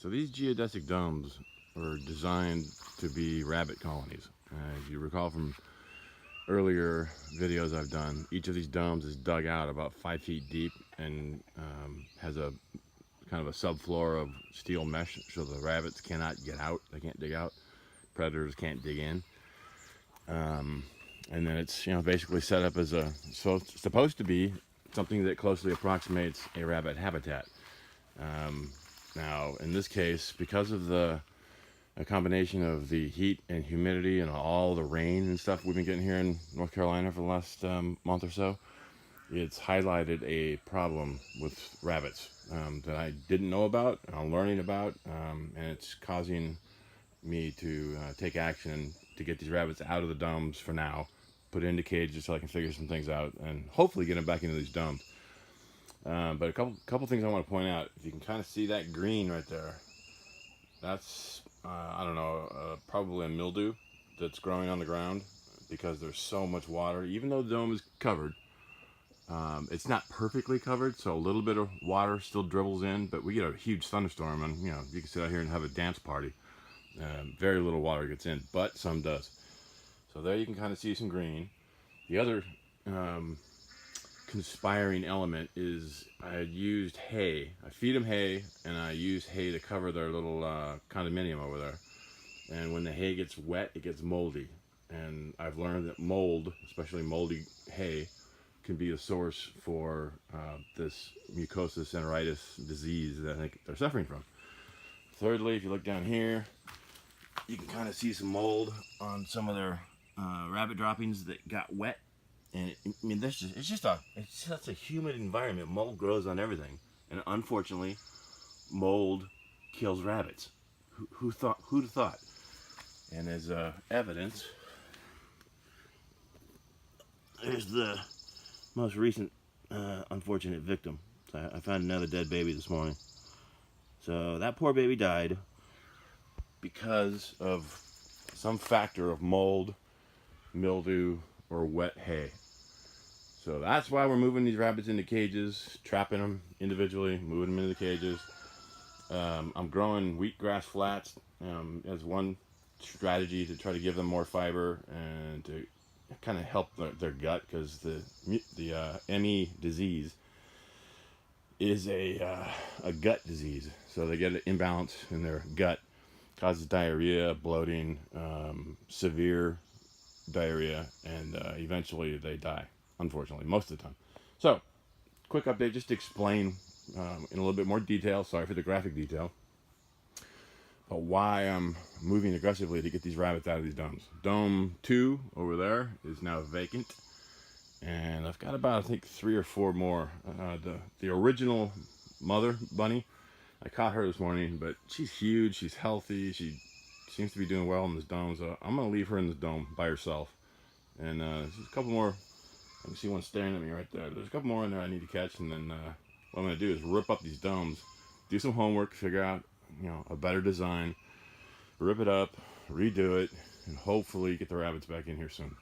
So these geodesic domes were designed to be rabbit colonies. As you recall from earlier videos I've done, each of these domes is dug out about 5 feet deep and has a kind of a subfloor of steel mesh so the rabbits cannot get out. They can't dig out. Predators can't dig in. And then it's basically set up as supposed to be something that closely approximates a rabbit habitat. Now in this case, because of a combination of the heat and humidity and all the rain and stuff we've been getting here in North Carolina for the last month or so, it's highlighted a problem with rabbits that I didn't know about and I'm learning about, and it's causing me to take action to get these rabbits out of the domes for now, put into cages so I can figure some things out and hopefully get them back into these domes. But a couple things I want to point out. If you can kind of see that green right there, that's I don't know, probably a mildew that's growing on the ground because there's so much water. Even though the dome is covered, it's not perfectly covered, so a little bit of water still dribbles in, but we get a huge thunderstorm and you can sit out here and have a dance party. Very little water gets in, but some does. So there you can kind of see some green. The other conspiring element is I used hay. I feed them hay, and I use hay to cover their little condominium over there. And when the hay gets wet, it gets moldy. And I've learned that mold, especially moldy hay, can be a source for this mucosal enteritis disease that I think they're suffering from. Thirdly, if you look down here, you can kind of see some mold on some of their rabbit droppings that got wet. And it's such a humid environment. Mold grows on everything, and unfortunately, mold kills rabbits. Who'd have thought? And as evidence, there's the most recent unfortunate victim. So I found another dead baby this morning. So that poor baby died because of some factor of mold, mildew, or wet hay. So that's why we're moving these rabbits into cages, trapping them individually, moving them into the cages. I'm growing wheatgrass flats as one strategy to try to give them more fiber and to kind of help their gut, because the ME disease is a gut disease. So they get an imbalance in their gut, causes diarrhea, bloating, severe diarrhea, and eventually they die, unfortunately, most of the time. So, quick update just to explain in a little bit more detail, sorry for the graphic detail, but why I'm moving aggressively to get these rabbits out of these domes. Dome 2 over there is now vacant, and I've got about, I think, 3 or 4 more. The original mother bunny, I caught her this morning, but she's huge, she's healthy, she seems to be doing well in this dome, so I'm going to leave her in this dome by herself. And there's a couple more. I can see one staring at me right there. There's a couple more in there I need to catch, and then what I'm going to do is rip up these domes, do some homework, figure out a better design, rip it up, redo it, and hopefully get the rabbits back in here soon.